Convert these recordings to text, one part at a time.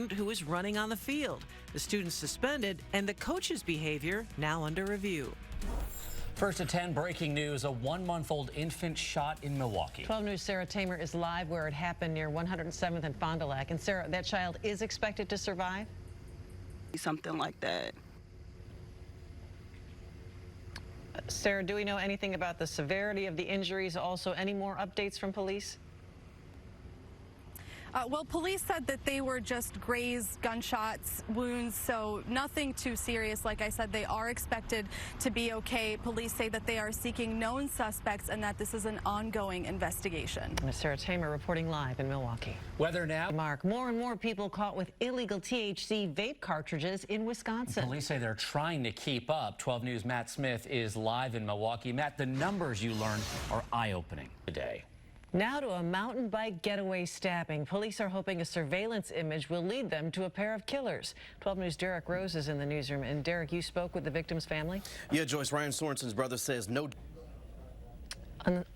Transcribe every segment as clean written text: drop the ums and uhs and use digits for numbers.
who was running on the field. The student suspended and the coach's behavior now under review. First at 10, breaking news, a 1-month-old infant shot in Milwaukee. 12 News' Sarah Tamer is live where it happened near 107th and Fond du Lac. And Sarah, that child is expected to survive? Something like that. Sarah, do we know anything about the severity of the injuries? Also, any more updates from police? Well, police said that they were just grazed gunshots, wounds, so nothing too serious. Like I said, they are expected to be okay. Police say that they are seeking known suspects and that this is an ongoing investigation. Sarah Tamer reporting live in Milwaukee. Weather now. Mark, more and more people caught with illegal THC vape cartridges in Wisconsin. Police say they're trying to keep up. 12 News' Matt Smith is live in Milwaukee. Matt, the numbers you learned are eye-opening today. Now to a mountain bike getaway stabbing. Police are hoping a surveillance image will lead them to a pair of killers. 12 News' Derek Rose is in the newsroom. And Derek, you spoke with the victim's family? Yeah, Joyce, Ryan Sorensen's brother says no.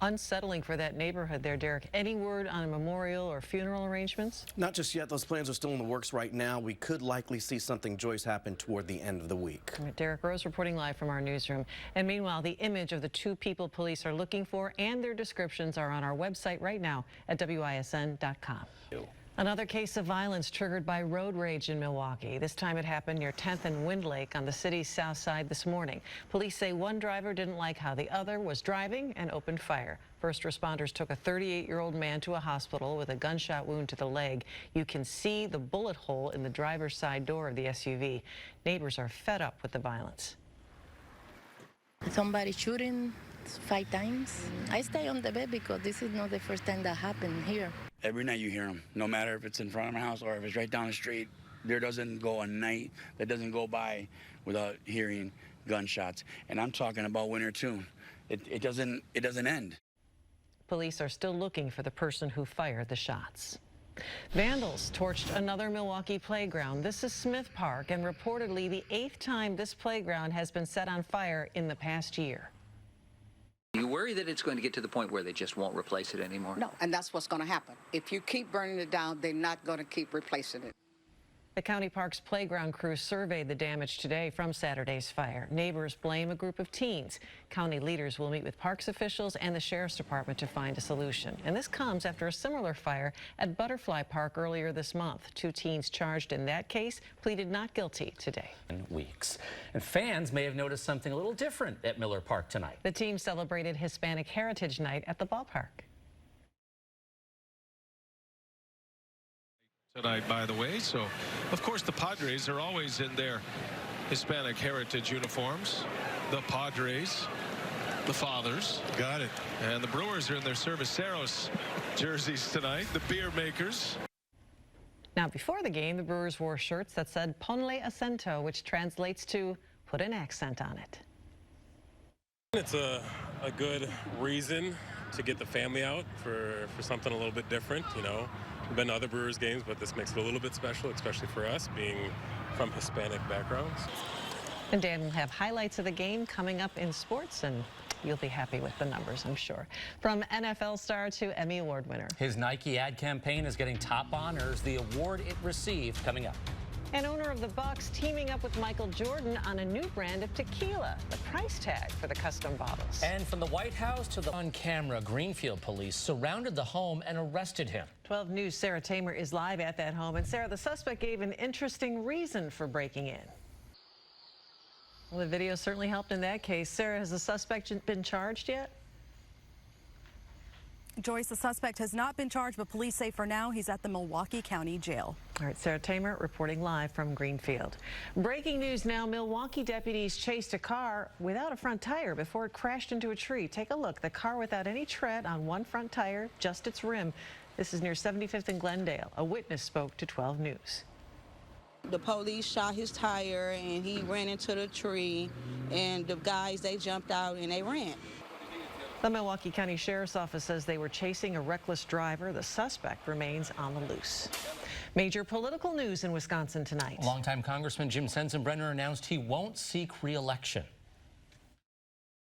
Unsettling for that neighborhood there, Derek. Any word on a memorial or funeral arrangements? Not just yet. Those plans are still in the works right now. We could likely see something, Joyce, happen toward the end of the week. Derek Rose reporting live from our newsroom. And meanwhile, the image of the two people police are looking for and their descriptions are on our website right now at WISN.com. Another case of violence triggered by road rage in Milwaukee. This time it happened near 10th and Wind Lake on the city's south side this morning. Police say one driver didn't like how the other was driving and opened fire. First responders took a 38-year-old man to a hospital with a gunshot wound to the leg. You can see the bullet hole in the driver's side door of the SUV. Neighbors are fed up with the violence. Somebody shooting 5 times. I stay on the bed because this is not the first time that happened here. Every night you hear them, no matter if it's in front of my house or if it's right down the street. There doesn't go a night that doesn't go by without hearing gunshots. And I'm talking about winter too. It doesn't end. Police are still looking for the person who fired the shots. Vandals torched another Milwaukee playground. This is Smith Park, and reportedly the 8th time this playground has been set on fire in the past year. You worry that it's going to get to the point where they just won't replace it anymore? No, and that's what's going to happen. If you keep burning it down, they're not going to keep replacing it. The county park's playground crew surveyed the damage today from Saturday's fire. Neighbors blame a group of teens. County leaders will meet with parks officials and the sheriff's department to find a solution. And this comes after a similar fire at Butterfly Park earlier this month. 2 teens charged in that case pleaded not guilty today. Weeks. And fans may have noticed something a little different at Miller Park tonight. The team celebrated Hispanic Heritage Night at the ballpark. Tonight, by the way, so of course the Padres are always in their Hispanic heritage uniforms. The Padres, the fathers, got it, and the Brewers are in their Cerveceros jerseys tonight. The beer makers. Now, before the game, the Brewers wore shirts that said "Ponle acento," which translates to "put an accent on it." It's a good reason to get the family out for something a little bit different, you know. We've been to other Brewers games, but this makes it a little bit special, especially for us being from Hispanic backgrounds. And Dan will have highlights of the game coming up in sports, and you'll be happy with the numbers, I'm sure. From NFL star to Emmy Award winner. His Nike ad campaign is getting top honors. The award it received coming up. And owner of the Bucks teaming up with Michael Jordan on a new brand of tequila. The price tag for the custom bottles. And from the White House to the on camera, Greenfield police surrounded the home and arrested him. 12 News' Sarah Tamer is live at that home. And Sarah, the suspect gave an interesting reason for breaking in. Well, the video certainly helped in that case. Sarah, has the suspect been charged yet? Joyce, the suspect has not been charged, but police say for now he's at the Milwaukee County Jail. All right, Sarah Tamer reporting live from Greenfield. Breaking news now, Milwaukee deputies chased a car without a front tire before it crashed into a tree. Take a look. The car without any tread on one front tire, just its rim. This is near 75th and Glendale. A witness spoke to 12 News. The police shot his tire and he ran into the tree, and the guys, they jumped out and they ran. The Milwaukee County Sheriff's Office says they were chasing a reckless driver. The suspect remains on the loose. Major political news in Wisconsin tonight. Longtime Congressman Jim Sensenbrenner announced he won't seek re-election.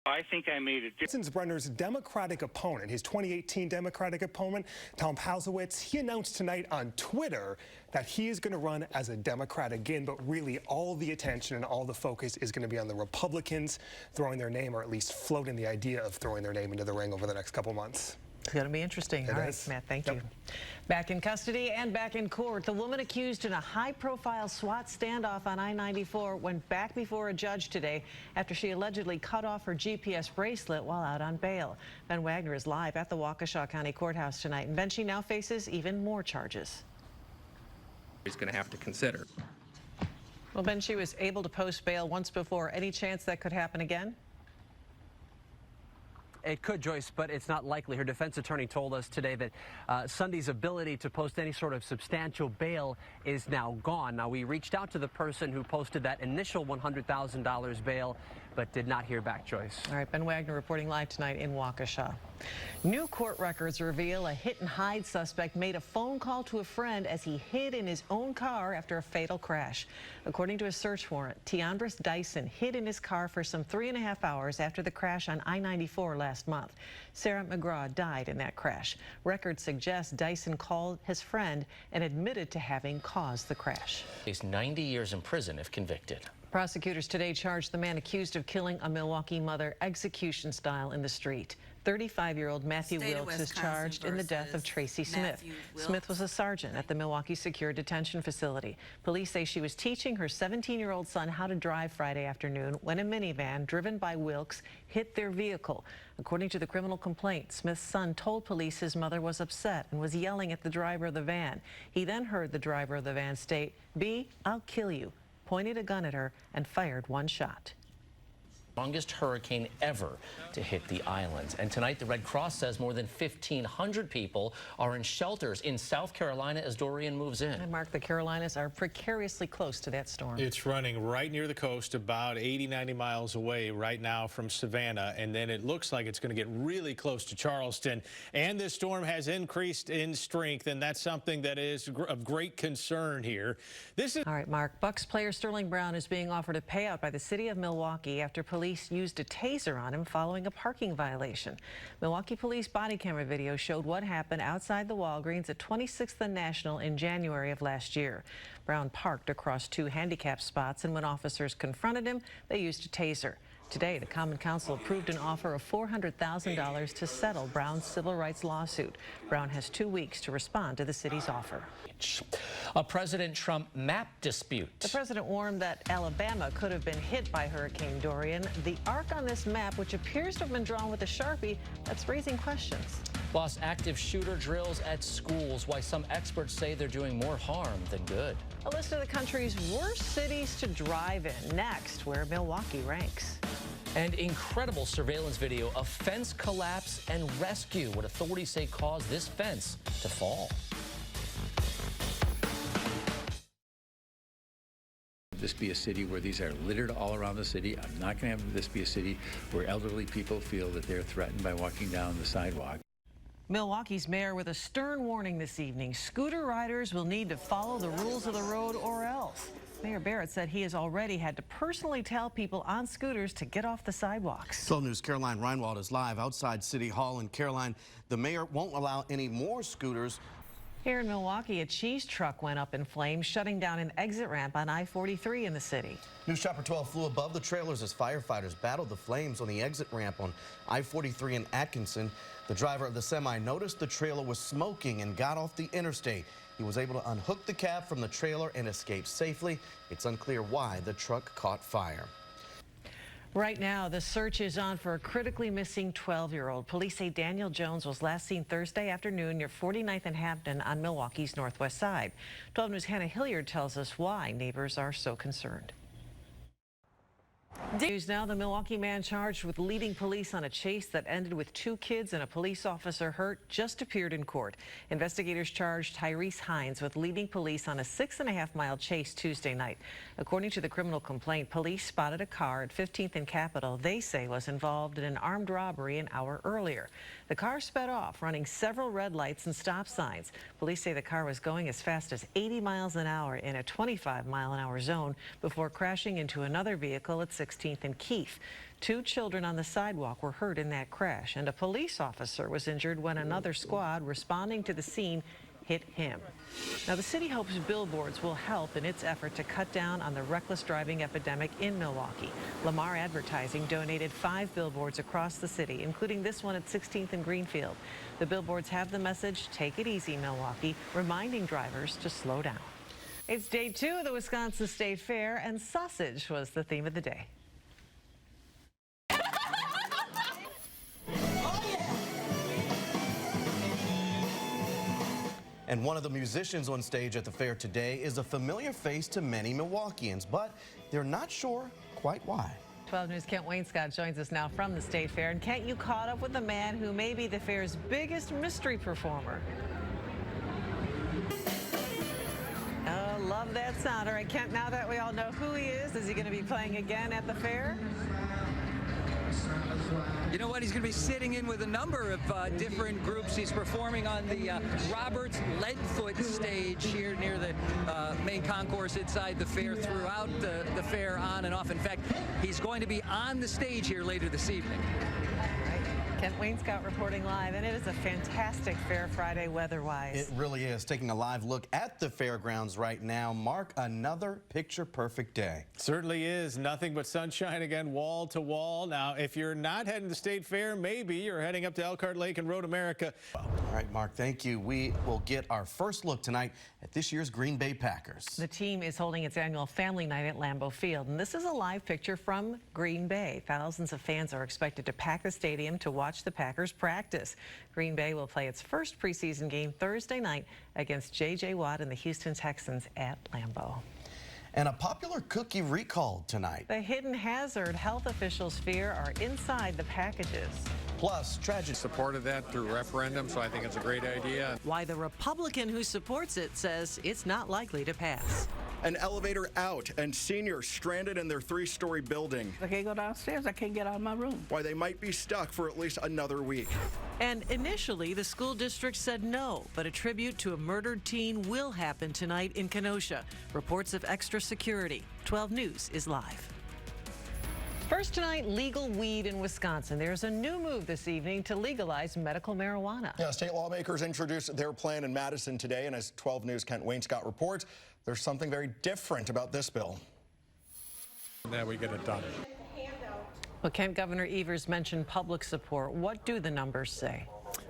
I think I made a difference. Brenner's Democratic opponent, his 2018 Democratic opponent, Tom Pausewitz, he announced tonight on Twitter that he is going to run as a Democrat again, but really all the attention and all the focus is going to be on the Republicans throwing their name, or at least floating the idea of throwing their name into the ring over the next couple months. It's going to be interesting. All right, Matt, thank you. Back in custody and back in court, the woman accused in a high-profile SWAT standoff on I-94 went back before a judge today after she allegedly cut off her GPS bracelet while out on bail. Ben Wagner is live at the Waukesha County Courthouse tonight, and Ben, she now faces even more charges. He's going to have to consider. Well, Ben, she was able to post bail once before. Any chance that could happen again? It could, Joyce, but it's not likely. Her defense attorney told us today that Sunday's ability to post any sort of substantial bail is now gone. Now, we reached out to the person who posted that initial $100,000 bail, but did not hear back, Joyce. All right, Ben Wagner reporting live tonight in Waukesha. New court records reveal a hit-and-hide suspect made a phone call to a friend as he hid in his own car after a fatal crash. According to a search warrant, Tiandris Dyson hid in his car for some 3.5 hours after the crash on I-94 last month. Sarah McGraw died in that crash. Records suggest Dyson called his friend and admitted to having caused the crash. He's 90 years in prison if convicted. Prosecutors today charged the man accused of killing a Milwaukee mother execution style in the street. 35-year-old Matthew Wilkes is charged in the death of Tracy Smith. Smith was a sergeant at the Milwaukee Secure Detention Facility. Police say she was teaching her 17-year-old son how to drive Friday afternoon when a minivan driven by Wilkes hit their vehicle. According to the criminal complaint, Smith's son told police his mother was upset and was yelling at the driver of the van. He then heard the driver of the van state, "B, I'll kill you," pointed a gun at her and fired one shot. Strongest hurricane ever to hit the islands. And tonight, the Red Cross says more than 1,500 people are in shelters in South Carolina as Dorian moves in. And Mark, the Carolinas are precariously close to that storm. It's running right near the coast, about 80, 90 miles away right now from Savannah. And then it looks like it's going to get really close to Charleston. And this storm has increased in strength, and that's something that is of great concern here. All right, Mark. Bucks player Sterling Brown is being offered a payout by the city of Milwaukee after police used a taser on him following a parking violation. Milwaukee police body camera video showed what happened outside the Walgreens at 26th and National in January of last year. Brown parked across two handicap spots, and when officers confronted him, they used a taser. Today, the Common Council approved an offer of $400,000 to settle Brown's civil rights lawsuit. Brown has 2 weeks to respond to the city's offer. A President Trump map dispute. The president warned that Alabama could have been hit by Hurricane Dorian. The arc on this map, which appears to have been drawn with a Sharpie, that's raising questions. Plus, active shooter drills at schools, why some experts say they're doing more harm than good. A list of the country's worst cities to drive in. Next, where Milwaukee ranks. And incredible surveillance video of fence collapse and rescue. What authorities say caused this fence to fall. This be a city where these are littered all around the city. I'm not going to have this be a city where elderly people feel that they're threatened by walking down the sidewalk. Milwaukee's mayor with a stern warning this evening. Scooter riders will need to follow the rules of the road or else. Mayor Barrett said he has already had to personally tell people on scooters to get off the sidewalks. 12 News' Caroline Reinwald is live outside City Hall in Caroline. The mayor won't allow any more scooters. Here in Milwaukee, a cheese truck went up in flames, shutting down an exit ramp on I-43 in the city. News Chopper 12 flew above the trailers as firefighters battled the flames on the exit ramp on I-43 in Atkinson. The driver of the semi noticed the trailer was smoking and got off the interstate. He was able to unhook the cab from the trailer and escape safely. It's unclear why the truck caught fire. Right now, the search is on for a critically missing 12-year-old. Police say Daniel Jones was last seen Thursday afternoon near 49th and Hampton on Milwaukee's northwest side. 12 News' Hannah Hilliard tells us why neighbors are so concerned. News now, the Milwaukee man charged with leading police on a chase that ended with 2 kids and a police officer hurt just appeared in court. Investigators charged Tyrese Hines with leading police on a 6.5-mile chase Tuesday night. According to the criminal complaint, police spotted a car at 15th and Capitol they say was involved in an armed robbery an hour earlier. The car sped off, running several red lights and stop signs. Police say the car was going as fast as 80 miles an hour in a 25-mile-an-hour zone before crashing into another vehicle at 16th 16th and Keefe. 2 children on the sidewalk were hurt in that crash, and a police officer was injured when another squad responding to the scene hit him. Now, the city hopes billboards will help in its effort to cut down on the reckless driving epidemic in Milwaukee. Lamar Advertising donated 5 billboards across the city, including this one at 16th and Greenfield. The billboards have the message, "Take it easy, Milwaukee," reminding drivers to slow down. It's day 2 of the Wisconsin State Fair, and sausage was the theme of the day. And one of the musicians on stage at the fair today is a familiar face to many Milwaukeeans, but they're not sure quite why. 12 News' Kent Wainscott joins us now from the State Fair. And Kent, you caught up with the man who may be the fair's biggest mystery performer. Oh, love that sound. All right, Kent, now that we all know who he is he going to be playing again at the fair? You know what? He's going to be sitting in with a number of different groups. He's performing on the Roberts Leadfoot stage here near the main concourse inside the fair, throughout the fair, on and off. In fact, he's going to be on the stage here later this evening. Kent Wainscott reporting live, and it is a fantastic fair Friday weather-wise. It really is. Taking a live look at the fairgrounds right now. Mark, another picture-perfect day. Certainly is. Nothing but sunshine again, wall to wall. Now, if you're not heading to State Fair, maybe you're heading up to Elkhart Lake and Road America. All right, Mark, thank you. We will get our first look tonight at this year's Green Bay Packers. The team is holding its annual family night at Lambeau Field, and this is a live picture from Green Bay. Thousands of fans are expected to pack the stadium to watch the Packers practice. Green Bay will play its first preseason game Thursday night against J.J. Watt and the Houston Texans at Lambeau. And a popular cookie recalled tonight. The hidden hazard health officials fear are inside the packages. Plus, tragic. Supported that through referendum, so I think it's a great idea. Why the Republican who supports it says it's not likely to pass. An elevator out and seniors stranded in their 3-story building. I can't go downstairs. I can't get out of my room. Why they might be stuck for at least another week. And initially, the school district said no, but a tribute to a murdered teen will happen tonight in Kenosha. Reports of extra security. 12 News is live. First tonight, legal weed in Wisconsin. There's a new move this evening to legalize medical marijuana. Yeah, state lawmakers introduced their plan in Madison today, and as 12 News' Kent Wainscott reports, there's something very different about this bill. Now we get it done. Well, Kent, Governor Evers mentioned public support. What do the numbers say?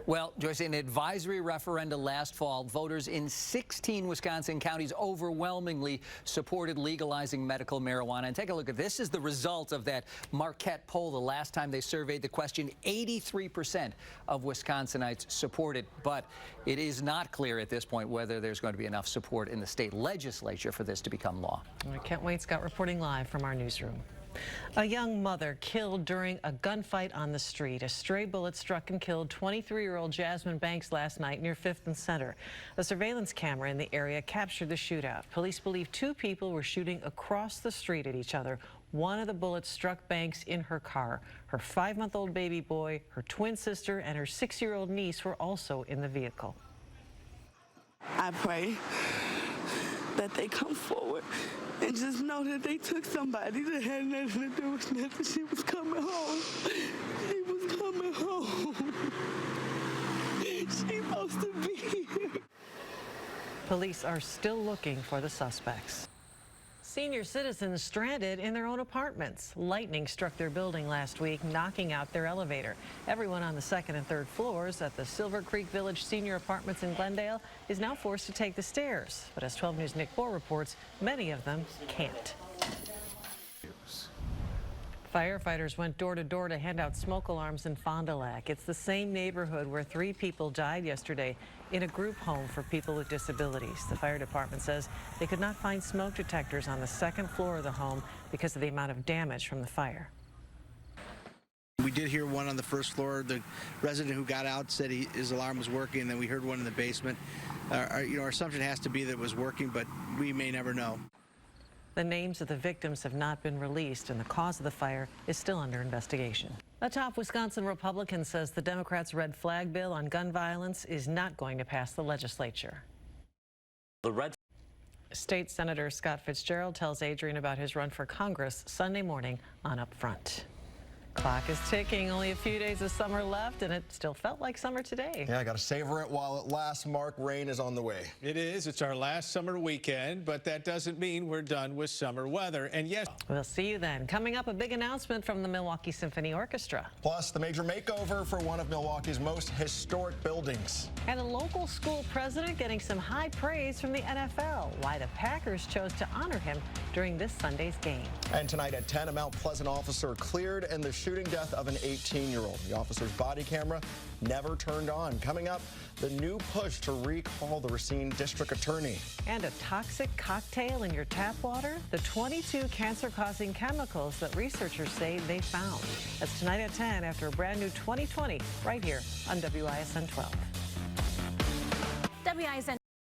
Well, Joyce, in an advisory referendum last fall, voters in 16 Wisconsin counties overwhelmingly supported legalizing medical marijuana. And take a look at this. Is the result of that Marquette poll. The last time they surveyed the question, 83% of Wisconsinites supported. But it is not clear at this point whether there's going to be enough support in the state legislature for this to become law. Kent Wainscott reporting live from our newsroom. A young mother killed during a gunfight on the street. A stray bullet struck and killed 23-year-old Jasmine Banks last night near 5th and Center. A surveillance camera in the area captured the shootout. Police believe 2 people were shooting across the street at each other. One of the bullets struck Banks in her car. Her 5-month-old baby boy, her twin sister, and her 6-year-old niece were also in the vehicle. I pray that they come forward and just know that they took somebody that had nothing to do with nothing. She was coming home. She was coming home. She's supposed to be here. Police are still looking for the suspects. Senior citizens stranded in their own apartments. Lightning struck their building last week, knocking out their elevator. Everyone on the 2nd and 3rd floors at the Silver Creek Village Senior Apartments in Glendale is now forced to take the stairs. But as 12 News' Nick Bohr reports, many of them can't. Firefighters went door to door to hand out smoke alarms in Fond du Lac. It's the same neighborhood where 3 people died yesterday in a group home for people with disabilities. The fire department says they could not find smoke detectors on the 2nd floor of the home because of the amount of damage from the fire. We did hear one on the 1st floor. The resident who got out said his alarm was working, and then we heard one in the basement. Our assumption has to be that it was working, but we may never know. The names of the victims have not been released, and the cause of the fire is still under investigation. A top Wisconsin Republican says the Democrats' red flag bill on gun violence is not going to pass the legislature. State Senator Scott Fitzgerald tells Adrian about his run for Congress Sunday morning on Upfront. Clock is ticking. Only a few days of summer left, and it still felt like summer today. Yeah, I got to savor it while it lasts. Mark, rain is on the way. It is. It's our last summer weekend, but that doesn't mean we're done with summer weather. And yes, we'll see you then. Coming up, a big announcement from the Milwaukee Symphony Orchestra. Plus, the major makeover for one of Milwaukee's most historic buildings. And a local school president getting some high praise from the NFL. Why the Packers chose to honor him during this Sunday's game. And tonight at 10, a Mount Pleasant officer cleared in the shooting death of an 18-year-old. The officer's body camera never turned on. Coming up, the new push to recall the Racine district attorney. And a toxic cocktail in your tap water? The 22 cancer-causing chemicals that researchers say they found. That's tonight at 10 after a brand new 2020 right here on WISN 12. WISN